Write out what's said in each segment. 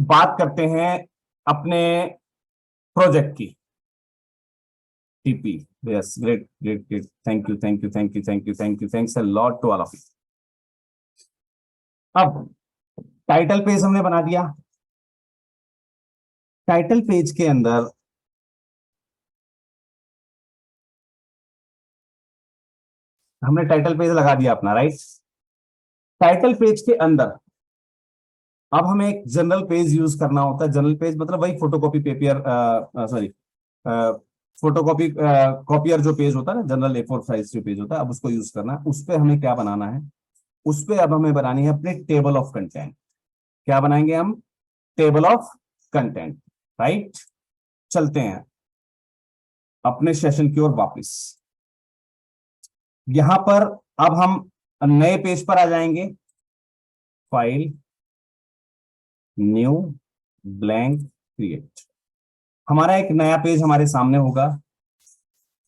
बात करते हैं अपने प्रोजेक्ट की। TP, yes, great great great, thank you thank you thank you thank you thank you, thanks a lot to all of you. अब title page हमने बना दिया। टाइटल पेज के अंदर हमने टाइटल पेज लगा दिया अपना, राइट। टाइटल पेज के अंदर अब हमें एक जनरल पेज यूज करना होता है। जनरल पेज मतलब वही photocopy paper, sorry, photocopy copier जो पेज होता है ना, जनरल A4 साइज जो पेज होता है, अब उसको यूज करना है। उस पे हमें क्या बनाना है? उस पे अब हमें बनानी है अपनी टेबल ऑफ कंटेंट। क्या बनाएंगे हम? Table of content, right. चलते हैं अपने सेशन की ओर वापस। यहां पर अब हम नए पेज पर आ जाएंगे। File, new, blank, create. हमारा एक नया पेज हमारे सामने होगा।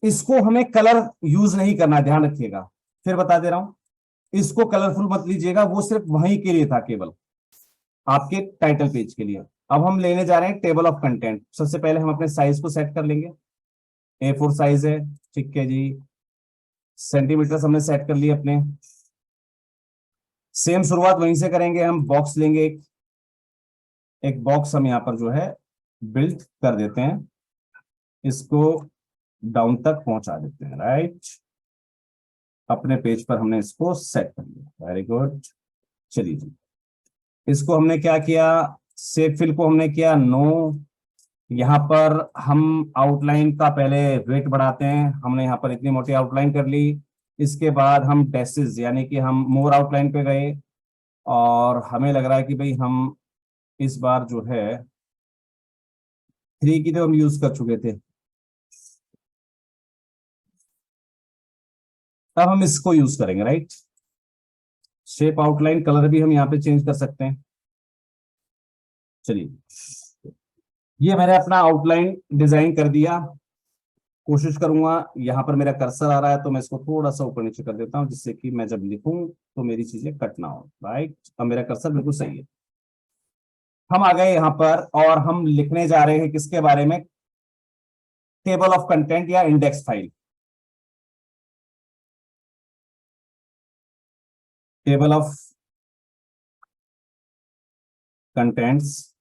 इसको हमें कलर यूज नहीं करना, ध्यान रखिएगा, फिर बता दे रहा हूं। इसको कलरफुल मत लीजिएगा, वो सिर्फ वहीं के लिए था, केवल आपके टाइटल पेज के लिए। अब हम लेने जा रहे हैं टेबल ऑफ कंटेंट। सबसे पहले हम अपने साइज को सेट कर लेंगे। A4 साइज है, ठीक है जी। सेंटीमीटर हमने सेट कर लिए अपने। सेम शुरुआत वहीं से करेंगे। हम बॉक्स लेंगे, एक बॉक्स हम यहां पर जो है बिल्ड कर देते हैं। इसको डाउन तक पहुंचा देते हैं, राइट। अपने पेज पर हमने इसको सेट कर लिया, वेरी गुड। चलिए जी, इसको हमने क्या किया? सेव फिल को हमने किया नो। यहाँ पर हम आउटलाइन का पहले वेट बढ़ाते हैं। हमने यहाँ पर इतनी मोटी आउटलाइन कर ली। इसके बाद हम डेसिस यानी कि हम मोर आउटलाइन पे गए, और हमें लग रहा है कि भाई हम इस बार जो है 3 की तो हम यूज कर चुके थे। अब हम इसको यूज करेंगे, राइट। शेप आउटलाइन कलर भी हम यहाँ पे चेंज कर सकते हैं। चलिए, ये मैंने अपना आउटलाइन डिजाइन कर दिया। कोशिश करूंगा, यहाँ पर मेरा कर्सर आ रहा है तो मैं इसको थोड़ा सा ऊपर नीचे कर देता हूँ, जिससे कि मैं जब लिखूं तो मेरी चीजें कट ना हो, राइट। अब मेरा कर्सर बिल्कुल सही है। हम आ गए यहाँ पर और हम लिखने जा रहे हैं किसके बारे में? टेबल ऑफ कंटेंट या index file. Table of contents,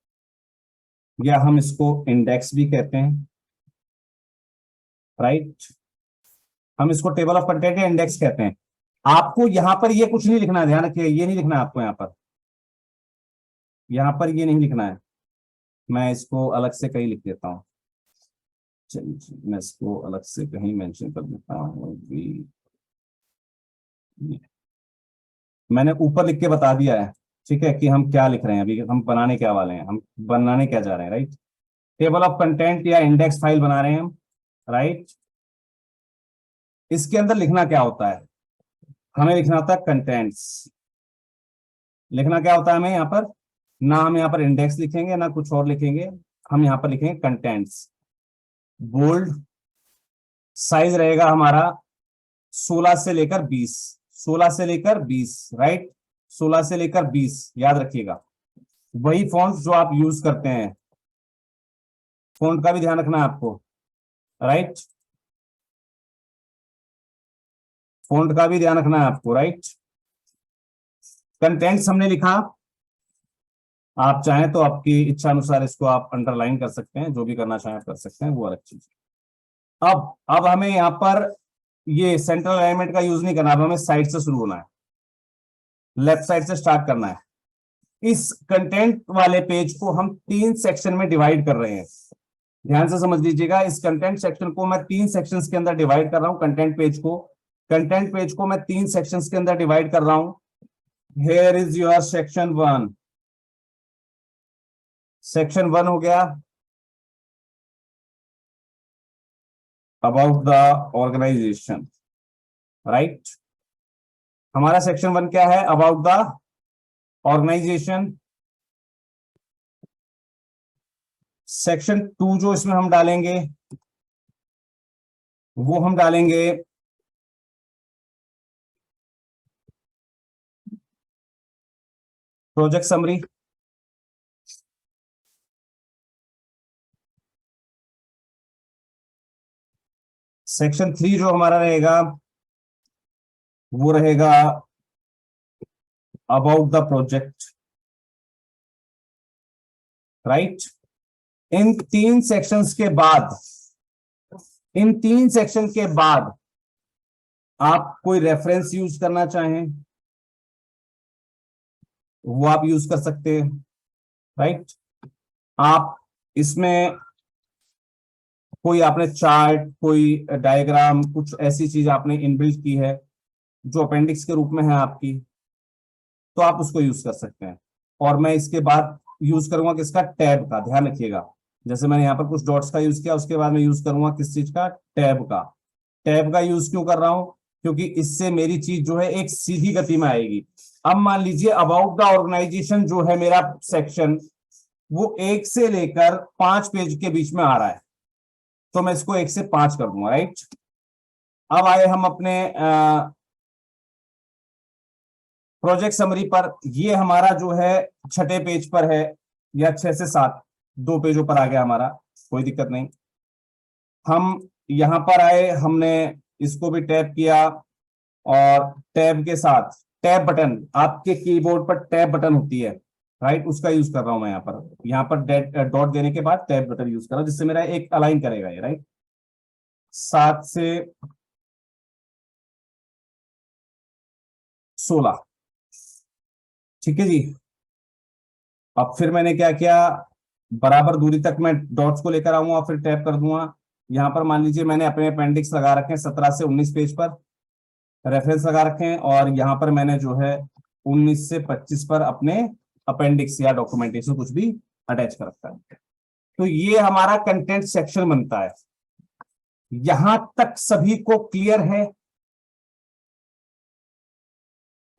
या हम इसको इंडेक्स भी कहते हैं, राइट। हम इसको टेबल ऑफ कंटेंट या इंडेक्स कहते हैं। आपको यहां पर ये कुछ नहीं लिखना है, ध्यान रखिए, ये नहीं लिखना है आपको। यहां पर ये नहीं लिखना है। मैं इसको अलग से कहीं लिख देता हूं। चलिए, मैं इसको अलग से कहीं मेंशन कर देता हूँ। मैंने ऊपर लिख के बता दिया है, ठीक है, कि हम क्या लिख रहे हैं अभी, हम बनाने क्या वाले हैं, हम बनाने क्या जा रहे हैं, राइट। टेबल ऑफ कंटेंट या इंडेक्स फाइल बना रहे हैं हम, राइट। इसके अंदर लिखना क्या होता है? हमें लिखना होता है कंटेंट्स। लिखना क्या होता है हमें यहाँ पर? ना हम यहाँ पर इंडेक्स लिखेंगे ना कुछ और लिखेंगे, हम यहाँ पर लिखेंगे कंटेंट्स। बोल्ड, साइज रहेगा हमारा 16 से लेकर 20। 16 से लेकर 20, राइट। 16 से लेकर 20, याद रखिएगा। वही फॉन्ट जो आप यूज करते हैं, फॉन्ट का भी ध्यान रखना है आपको, राइट। फॉन्ट का भी ध्यान रखना है आपको, राइट। कंटेंट्स हमने लिखा। आप चाहें तो आपकी इच्छा अनुसार इसको आप अंडरलाइन कर सकते हैं, जो भी करना चाहें कर सकते हैं, वो अलग चीज। अब हमें यहाँ पर ये सेंट्रल अलाइनमेंट का यूज नहीं करना। अब हमें साइड से शुरू होना है, लेफ्ट साइड से स्टार्ट करना है। इस कंटेंट वाले पेज को हम 3 सेक्शन में डिवाइड कर रहे हैं। ध्यान से समझ लीजिएगा, इस कंटेंट सेक्शन को मैं 3 सेक्शंस के अंदर डिवाइड कर रहा हूं। कंटेंट पेज को मैं 3 सेक्शंस के अंदर डिवाइड कर रहा हूं। Here is your section 1। Section 1 हो गया अबाउट द ऑर्गेनाइजेशन, राइट। हमारा सेक्शन 1 क्या है? About the organisation. सेक्शन 2 जो इसमें हम डालेंगे, वो हम डालेंगे प्रोजेक्ट समरी। सेक्शन 3 जो हमारा रहेगा वो रहेगा अबाउट द प्रोजेक्ट, राइट। इन तीन सेक्शंस के बाद, इन तीन सेक्शन के बाद आप कोई रेफरेंस यूज करना चाहें वो आप यूज कर सकते हैं, राइट। आप इसमें कोई आपने चार्ट, कोई डायग्राम, कुछ ऐसी चीज आपने इनबिल्ट की है जो अपेंडिक्स के रूप में है आपकी, तो आप उसको यूज कर सकते हैं। और मैं इसके बाद यूज करूंगा किसका, टैब का, ध्यान रखिएगा। जैसे मैंने यहाँ पर कुछ डॉट्स का यूज किया, उसके बाद मैं यूज करूंगा किस चीज का, टैब का। टैब का यूज क्यों कर रहा हूं, क्योंकि इससे मेरी चीज जो है एक सीधी गति में आएगी। अब मान लीजिए अबाउट द ऑर्गेनाइजेशन जो है मेरा सेक्शन, वो 1 से लेकर 5 पेज के बीच में आ रहा है, तो मैं इसको 1 से 5 कर दूंगा, राइट। अब आए हम अपने प्रोजेक्ट समरी पर। ये हमारा जो है 6ठे पेज पर है, या 6 से 7, 2 पेजों पर आ गया हमारा, कोई दिक्कत नहीं। हम यहां पर आए, हमने इसको भी टैप किया, और टैब के साथ टैब बटन, आपके कीबोर्ड पर टैब बटन होती है, राइट, उसका यूज कर रहा हूं मैं यहाँ पर डॉट देने के बाद टैब बटन यूज कर रहा हूं, जिससे मेरा एक अलाइन करेगा ये, राइट। 7 से 16, ठीक है जी। अब फिर मैंने क्या किया, बराबर दूरी तक मैं डॉट्स को लेकर आऊंगा, फिर टैप कर दूंगा। यहां पर मान लीजिए मैंने अपने अपेंडिक्स लगा रखे हैं 17 से 19 पेज पर, रेफरेंस लगा रखे हैं, और यहां पर मैंने जो है 19 से 25 पर अपने अपेंडिक्स या डॉक्यूमेंटेशन कुछ भी अटैच कर रखा है। तो ये हमारा कंटेंट सेक्शन बनता है। यहां तक सभी को क्लियर है।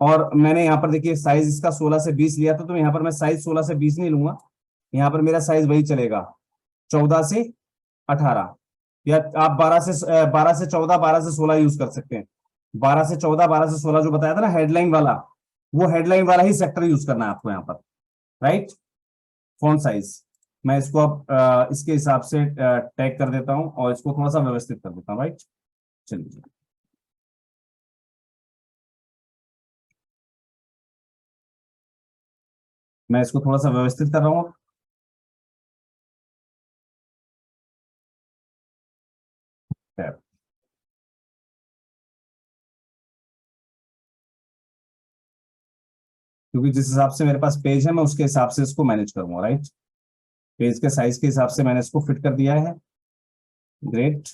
और मैंने यहां पर देखिए साइज इसका 16 से 20 लिया था, तो यहां पर मैं साइज 16 से 20 नहीं लूंगा, यहां पर मेरा साइज वही चलेगा, 14 से 18, या आप 12 से 14, 12 से 16 यूज कर सकते हैं। 12 से 14, 12 से 16 जो बताया था ना हेडलाइन वाला, वो हेडलाइन वाला ही सेक्टर यूज करना है आपको यहाँ पर, राइट। फॉन्ट साइज मैं इसको अब इसके हिसाब से टैग कर देता हूं, और इसको थोड़ा सा व्यवस्थित कर देता हूं, राइट। चलिए, मैं इसको थोड़ा सा व्यवस्थित कर रहा हूं। टैब, क्योंकि जिस हिसाब से मेरे पास पेज है मैं उसके हिसाब से इसको मैनेज करूंगा, राइट। पेज के साइज के हिसाब से मैंने इसको फिट कर दिया है। ग्रेट,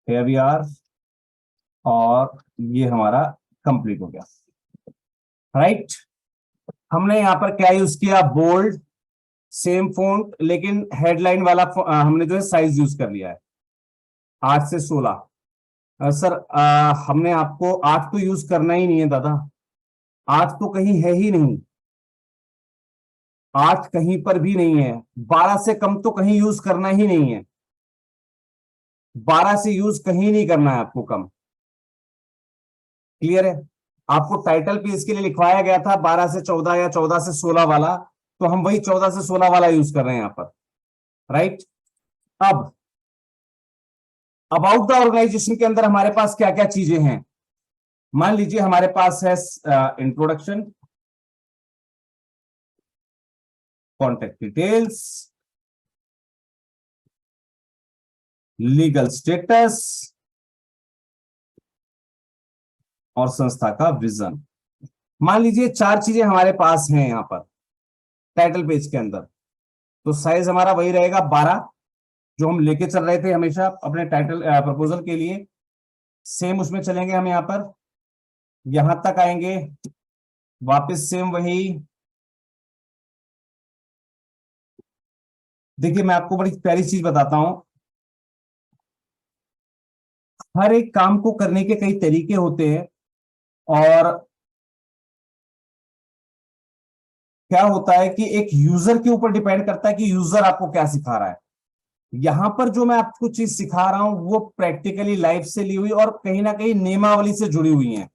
हियर वी आर, और ये हमारा कंप्लीट हो गया, राइट। हमने यहाँ पर क्या यूज किया, बोल्ड, सेम फॉन्ट, लेकिन हेडलाइन वाला हमने जो है साइज यूज कर लिया है 8 से 16। सर हमने आपको 8 तो यूज करना ही नहीं है दादा, 8 तो कहीं है ही नहीं, 8 कहीं पर भी नहीं है। 12 से कम तो कहीं यूज करना ही नहीं है, 12 से यूज कहीं नहीं करना है आपको कम, क्लियर है। आपको टाइटल पेज के लिए लिखवाया गया था 12 से 14 या 14 से 16 वाला, तो हम वही 14 से 16 वाला यूज कर रहे हैं यहां पर, राइट। अब अबाउट द ऑर्गेनाइजेशन के अंदर हमारे पास क्या क्या चीजें हैं, मान लीजिए हमारे पास है introduction, contact details, legal status, और संस्था का विजन। मान लीजिए 4 चीजें हमारे पास हैं यहां पर टाइटल पेज के अंदर, तो साइज हमारा वही रहेगा 12, जो हम लेके चल रहे थे हमेशा अपने टाइटल प्रपोजल के लिए, सेम उसमें चलेंगे हम यहां पर, यहां तक आएंगे, वापस सेम वही। देखिए मैं आपको बड़ी प्यारी चीज बताता हूं, हर एक काम को करने के कई तरीके होते हैं, और क्या होता है कि एक यूजर के ऊपर डिपेंड करता है कि यूजर आपको क्या सिखा रहा है। यहां पर जो मैं आपको चीज सिखा रहा हूं वो प्रैक्टिकली लाइफ से ली हुई और कहीं ना कहीं नियमावली से जुड़ी हुई है।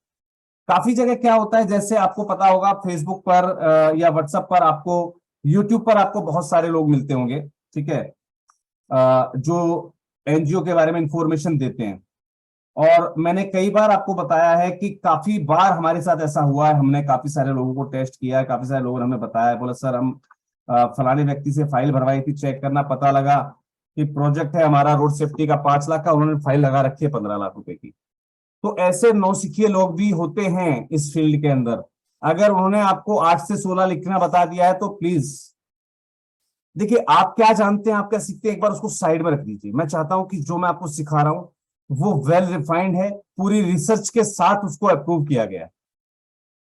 काफी जगह क्या होता है, जैसे आपको पता होगा फेसबुक पर या व्हाट्सएप पर, आपको यूट्यूब पर आपको बहुत सारे लोग मिलते होंगे, ठीक है, जो एनजीओ के बारे में इंफॉर्मेशन देते हैं। और मैंने कई बार आपको बताया है कि काफी बार हमारे साथ ऐसा हुआ है, हमने काफी सारे लोगों को टेस्ट किया है, काफी सारे लोगों ने हमें बताया, बोला सर हम फलाने व्यक्ति से फाइल भरवाई थी, चेक करना पता लगा कि प्रोजेक्ट है हमारा रोड सेफ्टी का 5 लाख का, उन्होंने फाइल लगा रखी है 15 लाख रुपए की। तो ऐसे नौसिखिए लोग भी होते हैं इस फील्ड के अंदर। अगर उन्होंने आपको 8 से 16 लिखना बता दिया है तो प्लीज देखिए, आप क्या जानते हैं, आप क्या सीखते हैं, एक बार उसको साइड में रख दीजिए। मैं चाहता हूं कि जो मैं आपको सिखा रहा हूं वो वेल रिफाइंड है, पूरी रिसर्च के साथ उसको अप्रूव किया गया है,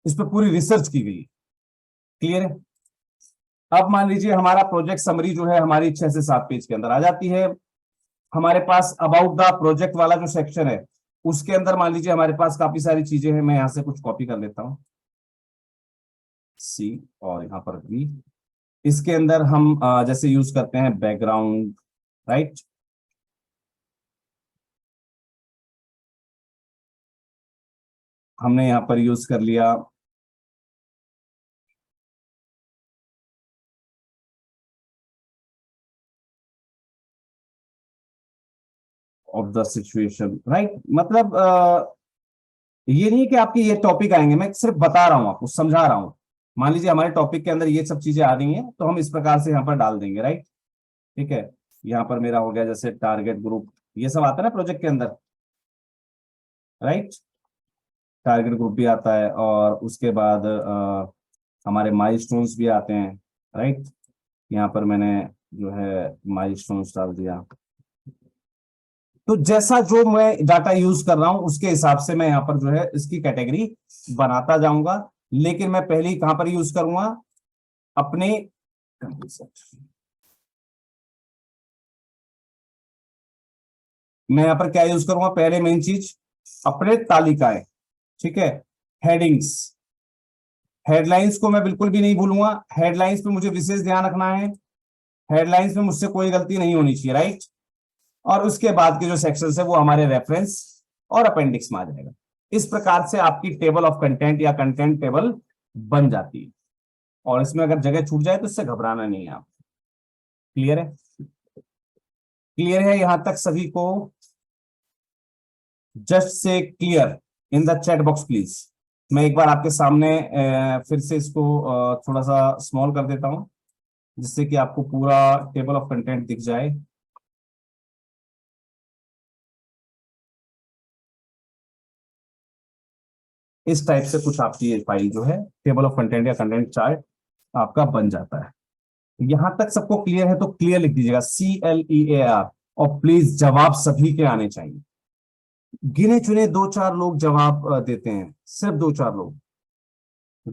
इस पर पूरी रिसर्च की गई। क्लियर है? अब मान लीजिए हमारा प्रोजेक्ट समरी जो है हमारी 6 से 7 पेज के अंदर आ जाती है। हमारे पास अबाउट द प्रोजेक्ट वाला जो सेक्शन है उसके अंदर मान लीजिए हमारे पास काफी सारी चीजें हैं। मैं यहां से कुछ कॉपी कर लेता हूं, सी और यहां पर बी। इसके अंदर हम जैसे यूज करते हैं बैकग्राउंड, राइट। हमने यहां पर यूज कर लिया ऑफ द सिचुएशन, राइट। मतलब ये नहीं है कि आपके ये टॉपिक आएंगे, मैं सिर्फ बता रहा हूं आपको, समझा रहा हूं। मान लीजिए हमारे टॉपिक के अंदर ये सब चीजें आ रही हैं तो हम इस प्रकार से यहाँ पर डाल देंगे, राइट। ठीक है, यहाँ पर मेरा हो गया जैसे टारगेट ग्रुप, ये सब आता है ना प्रोजेक्ट के अंदर, राइट। टारगेट ग्रुप भी आता है और उसके बाद हमारे माइलस्टोन्स भी आते हैं, राइट। यहाँ पर मैंने जो है माइलस्टोन्स डाल दिया। तो जैसा जो मैं डाटा यूज कर रहा हूं उसके हिसाब से मैं यहां पर जो है इसकी कैटेगरी बनाता जाऊंगा। लेकिन मैं पहले ही कहां पर यूज करूंगा, अपने मैं यहां पर क्या यूज करूंगा, पहले मेन चीज अपने तालिकाएं, ठीक है। हेडिंग्स, हेडलाइंस को मैं बिल्कुल भी नहीं भूलूंगा, हेडलाइंस पे मुझे विशेष ध्यान रखना है, हेडलाइंस में मुझसे कोई गलती नहीं होनी चाहिए, राइट। और उसके बाद के जो सेक्शन है वो हमारे रेफरेंस और अपेंडिक्स में आ जाएगा। इस प्रकार से आपकी टेबल ऑफ कंटेंट या कंटेंट टेबल बन जाती है। और इसमें अगर जगह छूट जाए तो इससे घबराना नहीं है आप। क्लियर है? क्लियर है यहां तक सभी को? Just say clear in the chat box please. मैं एक बार आपके सामने फिर से इसको थोड़ा सा स्मॉल कर देता हूं जिससे कि आपको पूरा टेबल ऑफ कंटेंट दिख जाए। इस टाइप से कुछ आपकी ये फाइल जो है टेबल ऑफ कंटेंट या कंटेंट चार्ट आपका बन जाता है। यहां तक सबको क्लियर है तो क्लियर लिख दीजिएगा, CLEAR। और प्लीज जवाब सभी के आने चाहिए। गिने चुने 2-4 लोग जवाब देते हैं, सिर्फ 2-4 लोग।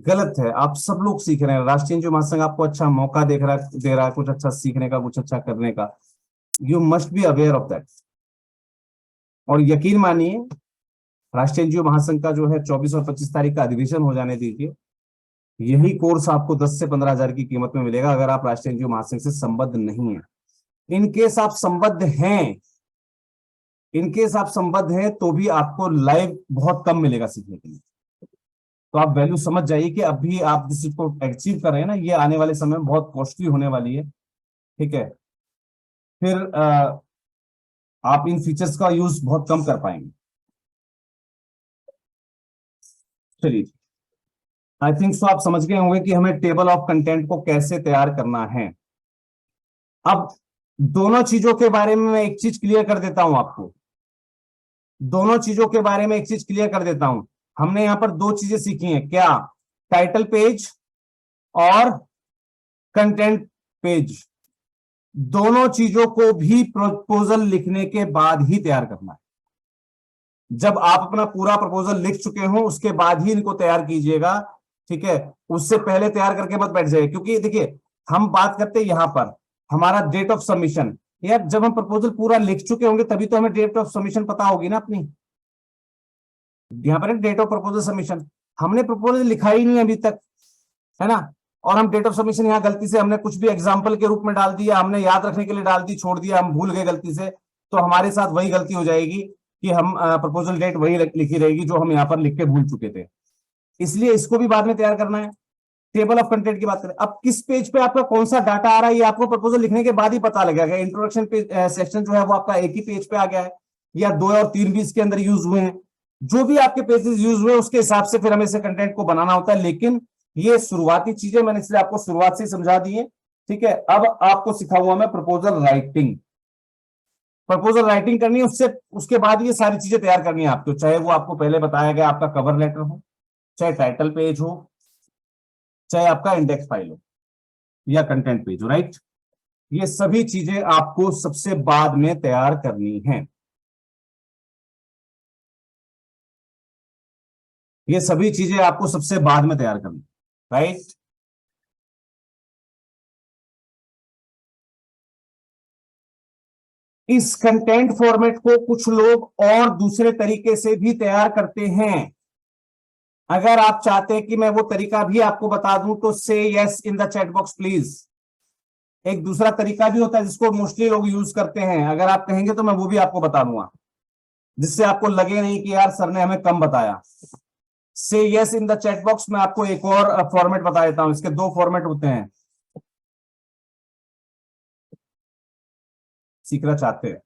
गलत है, आप सब लोग सीख रहे हैं। राष्ट्रीय एनजीओ महासंघ आपको अच्छा मौका दे रहा है कुछ अच्छा सीखने का, कुछ अच्छा करने का। You must be aware of that. और यकीन मानिए, राष्ट्रीय एनजीओ महासंघ का जो है 24 और 25 तारीख का अधिवेशन हो जाने दीजिए, यही कोर्स आपको 10 से 15 हजार की कीमत में मिलेगा अगर आप राष्ट्रीय एनजीओ महासंघ से संबद्ध नहीं है। इनकेस आप संबद्ध हैं, इनकेस आप संबद्ध हैं तो भी आपको लाइव बहुत कम मिलेगा सीखने के लिए। तो आप वैल्यू समझ जाइए कि अभी आप जिस चीज को अचीव कर रहे हैं ना, ये आने वाले समय में बहुत कॉस्टली होने वाली है। ठीक है, फिर आप इन फीचर्स का यूज बहुत कम कर पाएंगे। चलिए, आई थिंक सो आप समझ गए होंगे कि हमें टेबल ऑफ कंटेंट को कैसे तैयार करना है। अब दोनों चीजों के बारे में मैं एक चीज क्लियर कर देता हूं आपको, दोनों चीजों के बारे में एक चीज क्लियर कर देता हूं। हमने यहां पर 2 चीजें सीखी हैं, क्या? टाइटल पेज और कंटेंट पेज। दोनों चीजों को भी प्रपोजल लिखने के बाद ही तैयार करना है। जब आप अपना पूरा प्रपोजल लिख चुके हो उसके बाद ही इनको तैयार कीजिएगा, ठीक है। उससे पहले तैयार करके मत बैठ जाइए, क्योंकि देखिए हम बात करते हैं यहां पर हमारा डेट ऑफ सबमिशन। यार जब हम प्रपोजल पूरा लिख चुके होंगे तभी तो हमें डेट ऑफ सबमिशन पता होगी ना अपनी। यहां पर डेट ऑफ प्रपोजल सबमिशन, हमने प्रपोजल लिखा ही नहीं अभी तक, है ना। और हम डेट ऑफ सबमिशन यहाँ गलती से हमने कुछ भी एग्जाम्पल के रूप में डाल दिया, हमने याद रखने के लिए डाल दी, छोड़ दिया, हम भूल गए गलती से, तो हमारे साथ वही गलती हो जाएगी कि हम प्रपोजल डेट वही लिखी रहेगी जो हम यहाँ पर लिख के भूल चुके थे। इसलिए इसको भी बाद में तैयार करना है। टेबल ऑफ कंटेंट की बात करें, अब किस पेज पे आपका कौन सा डाटा आ रहा है ये आपको प्रपोजल लिखने के बाद ही पता लगेगा। इंट्रोडक्शन पेज सेक्शन जो है वो आपका एक ही पेज पे आ गया है या 2 और 3 भी इसके अंदर यूज हुए हैं, जो भी आपके पेजेस यूज हुए उसके हिसाब से फिर हमें इसे कंटेंट को बनाना होता है। लेकिन ये शुरुआती चीजें मैंने इसलिए आपको शुरुआत से ही समझा दी है, ठीक है। अब आपको सिखाऊंगा मैं प्रपोजल राइटिंग। प्रपोजल राइटिंग करनी है, उससे उसके बाद ये सारी चीजें तैयार करनी है आपको, चाहे वो आपको पहले बताया गया आपका कवर लेटर हो, चाहे टाइटल पेज हो, चाहे आपका इंडेक्स फाइल हो या कंटेंट पेज हो, राइट। ये सभी चीजें आपको सबसे बाद में तैयार करनी है। ये सभी चीजें आपको सबसे बाद में तैयार करनी, राइट। इस कंटेंट फॉर्मेट को कुछ लोग और दूसरे तरीके से भी तैयार करते हैं। अगर आप चाहते हैं कि मैं वो तरीका भी आपको बता दूं तो से yes in the chat box please. एक दूसरा तरीका भी होता है जिसको मोस्टली लोग यूज करते हैं, अगर आप कहेंगे तो मैं वो भी आपको बता दूंगा, जिससे आपको लगे नहीं कि यार सर ने हमें कम बताया। से yes in the chat box में आपको एक और फॉर्मेट बता देता हूं, इसके दो फॉर्मेट होते हैं। सीखना चाहते हैं?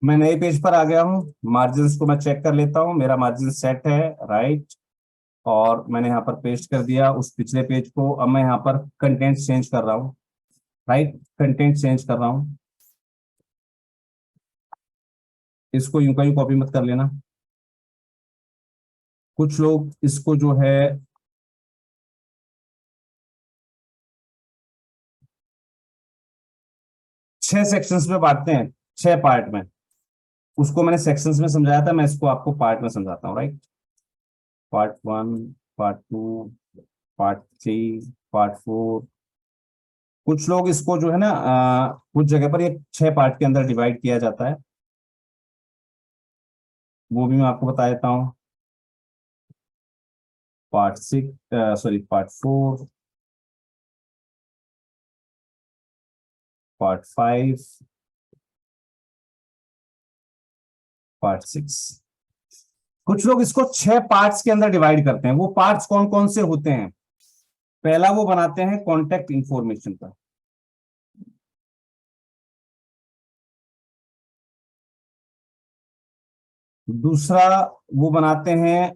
मैं नए पेज पर आ गया हूं, मार्जिन को मैं चेक कर लेता हूं, मेरा मार्जिन सेट है, राइट। और मैंने यहाँ पर पेस्ट कर दिया उस पिछले पेज को। अब मैं यहाँ पर कंटेंट चेंज कर रहा हूँ, राइट, कंटेंट चेंज कर रहा हूँ। इसको यूं का यूं कॉपी मत कर लेना। कुछ लोग इसको जो है छह सेक्शंस में बांटते हैं, छह पार्ट में। उसको मैंने सेक्शंस में समझाया था, मैं इसको आपको पार्ट में समझाता हूँ, right. Part 1, part 2, part 3, part 4। कुछ लोग इसको जो है ना कुछ जगह पर ये छह पार्ट के अंदर डिवाइड किया जाता है, वो भी मैं आपको बता देता हूँ। Part 6, sorry part 4, part 5, part 6। कुछ लोग इसको छह पार्ट्स के अंदर डिवाइड करते हैं। वो पार्ट्स कौन कौन से होते हैं? पहला वो बनाते हैं कॉन्टेक्ट इंफॉर्मेशन का। दूसरा वो बनाते हैं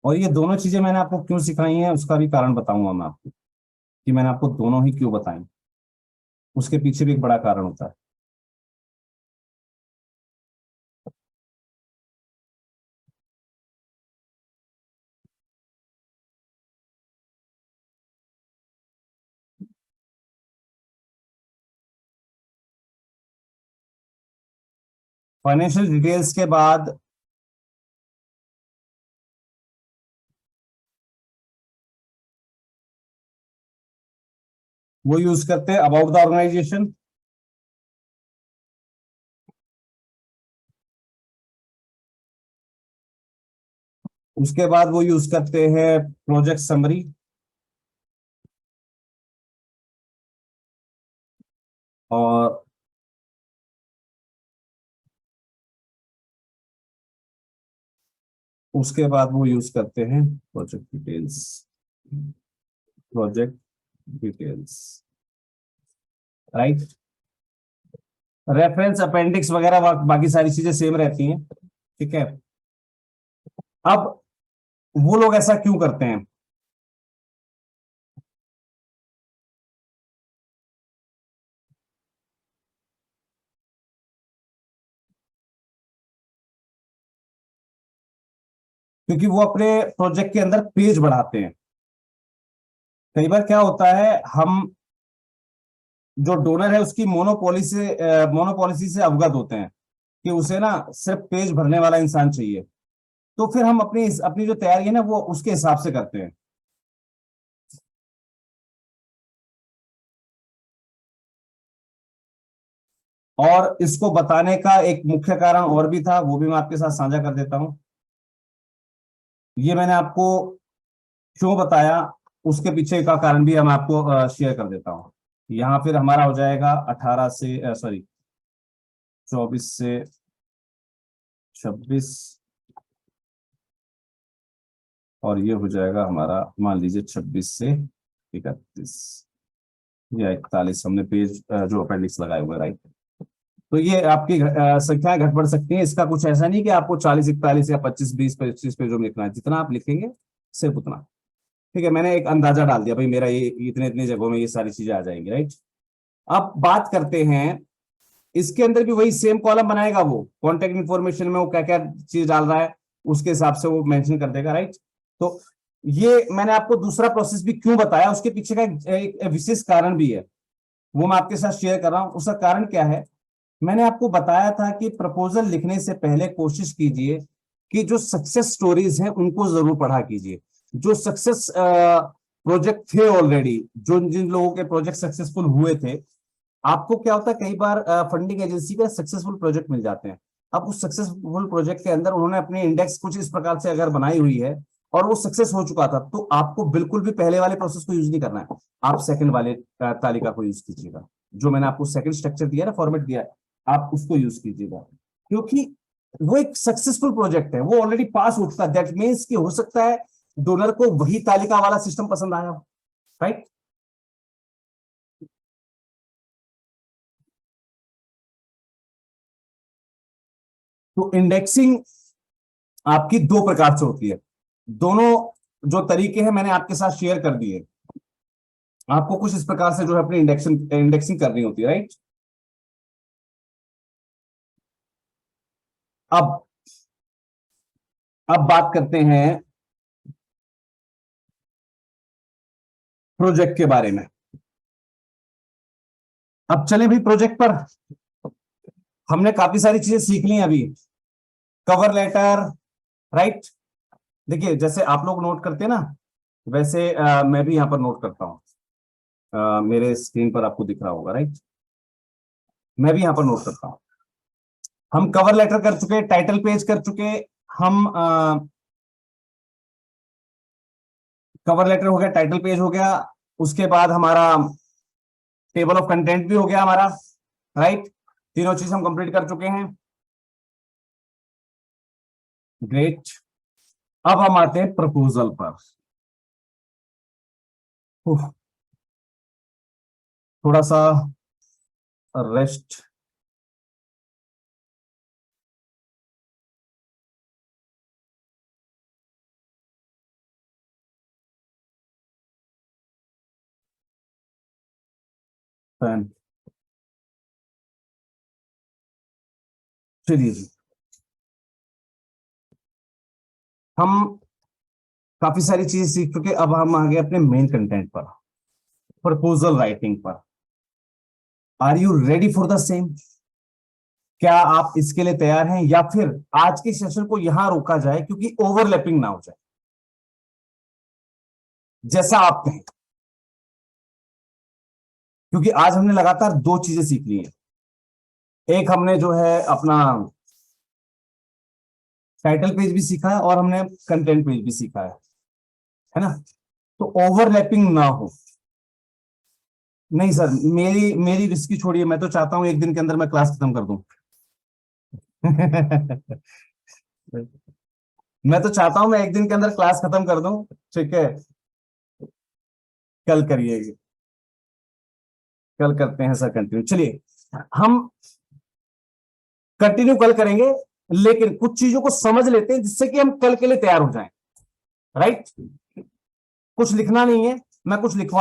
और ये दोनों चीजें मैंने आपको क्यों सिखाई हैं उसका भी कारण बताऊंगा मैं आपको, कि मैंने आपको दोनों ही क्यों बताई। उसके पीछे भी एक बड़ा कारण होता है। फाइनेंशियल डिटेल्स के बाद वो यूज करते हैं अबाउट द ऑर्गेनाइजेशन। उसके बाद वो यूज करते हैं प्रोजेक्ट समरी। और उसके बाद वो यूज करते हैं project details. Project details, right. Reference appendix वगैरह बाकी सारी चीजें सेम रहती हैं, ठीक है। अब वो लोग ऐसा क्यों करते हैं? क्योंकि वो अपने प्रोजेक्ट के अंदर पेज बढ़ाते हैं। कई बार क्या होता है, हम जो डोनर है उसकी मोनोपॉलिसी से अवगत होते हैं कि उसे ना सिर्फ पेज भरने वाला इंसान चाहिए, तो फिर हम अपनी अपनी जो तैयारी है ना वो उसके हिसाब से करते हैं। और इसको बताने का एक मुख्य कारण और भी था, वो भी मैं आपके साथ साझा कर देता हूं। ये मैंने आपको क्यों बताया, उसके पीछे का कारण भी मैं आपको शेयर कर देता हूं। यहां फिर हमारा हो जाएगा 18 से 24 से 26, और ये हो जाएगा हमारा मान लीजिए 26 से 31 या 41, हमने पेज जो अपेंडिक्स लगाए हुए, राइट। तो ये आपकी संख्याएं घट बढ़ सकती हैं। इसका कुछ ऐसा नहीं कि आपको 40 41 या 25 20 25 पेजों में लिखना है, जितना आप लिखेंगे सिर्फ उतना। ठीक है, मैंने एक अंदाजा डाल दिया भाई, मेरा ये इतने इतने जगहों में ये सारी चीजें आ जाएंगी, राइट। अब बात करते हैं, इसके अंदर भी वही सेम कॉलम बनाएगा वो, कॉन्टेक्ट इन्फॉर्मेशन में वो क्या क्या चीज डाल रहा है उसके हिसाब से वो मेंशन कर देगा, राइट। तो ये मैंने आपको दूसरा प्रोसेस भी क्यों बताया, उसके पीछे का एक विशेष कारण भी है, वो मैं आपके साथ शेयर कर रहा हूं। उसका कारण क्या है, मैंने आपको बताया था कि प्रपोजल लिखने से पहले कोशिश कीजिए कि जो सक्सेस स्टोरीज हैं उनको जरूर पढ़ा कीजिए। जो सक्सेस प्रोजेक्ट थे ऑलरेडी, जो जिन लोगों के प्रोजेक्ट सक्सेसफुल हुए थे, आपको क्या होता है कई बार फंडिंग एजेंसी का सक्सेसफुल प्रोजेक्ट मिल जाते हैं। अब उस सक्सेसफुल प्रोजेक्ट के अंदर उन्होंने अपनी इंडेक्स कुछ इस प्रकार से अगर बनाई हुई है और वो सक्सेस हो चुका था, तो आपको बिल्कुल भी पहले वाले प्रोसेस को यूज नहीं करना है, आप सेकंड वाले तालिका को यूज कीजिएगा। जो मैंने आपको सेकंड स्ट्रक्चर दिया ना, फॉर्मेट दिया है, आप उसको यूज कीजिएगा, क्योंकि वो एक सक्सेसफुल प्रोजेक्ट है, वो ऑलरेडी पास हो चुका है। दैट मीन्स कि हो सकता है डोनर को वही तालिका वाला सिस्टम पसंद आया हो, राइट। तो इंडेक्सिंग आपकी दो प्रकार से होती है। दोनों जो तरीके हैं मैंने आपके साथ शेयर कर दिए। आपको कुछ इस प्रकार से जो है अपनी इंडेक्सिंग करनी होती है, राइट। अब अब बात करते हैं प्रोजेक्ट के बारे में। अब चले भी प्रोजेक्ट पर। हमने काफी सारी चीजें सीख ली अभी। Cover letter, right. देखिए जैसे आप लोग नोट करते हैं ना, वैसे मैं भी यहां पर नोट करता हूं। मेरे स्क्रीन पर आपको दिख रहा होगा, राइट। मैं भी यहां पर नोट करता हूं। हम कवर लेटर कर चुके, टाइटल पेज कर चुके, हम कवर लेटर हो गया, टाइटल पेज हो गया, उसके बाद हमारा टेबल ऑफ कंटेंट भी हो गया हमारा, राइट। तीनों चीज हम कंप्लीट कर चुके हैं, ग्रेट। अब हम आते हैं प्रपोजल पर। थोड़ा सा रेस्ट। चलिए जी, हम काफी सारी चीजें सीख चुके, अब हम आ गए अपने मेन कंटेंट पर, प्रपोजल राइटिंग पर। Are you ready for the same? क्या आप इसके लिए तैयार हैं, या फिर आज के सेशन को यहां रोका जाए क्योंकि ओवरलैपिंग ना हो जाए? जैसा आप कहें, क्योंकि आज हमने लगातार दो चीजें सीख ली हैं। एक हमने जो है अपना टाइटल पेज भी सीखा है, और हमने कंटेंट पेज भी सीखा है ना। तो ओवरलैपिंग ना हो। नहीं सर, मेरी मेरी रिस्क छोड़िए, मैं तो चाहता हूं एक दिन के अंदर मैं क्लास खत्म कर दूं। मैं तो चाहता हूं मैं एक दिन के अंदर क्लास खत्म कर दूं। ठीक है, कल करिए, कल करते हैं सर कंटिन्यू। चलिए, हम कंटिन्यू कल करेंगे, लेकिन कुछ चीजों को समझ लेते हैं जिससे कि हम कल के लिए तैयार हो जाएं, राइट। कुछ लिखना नहीं है, मैं कुछ लिखवा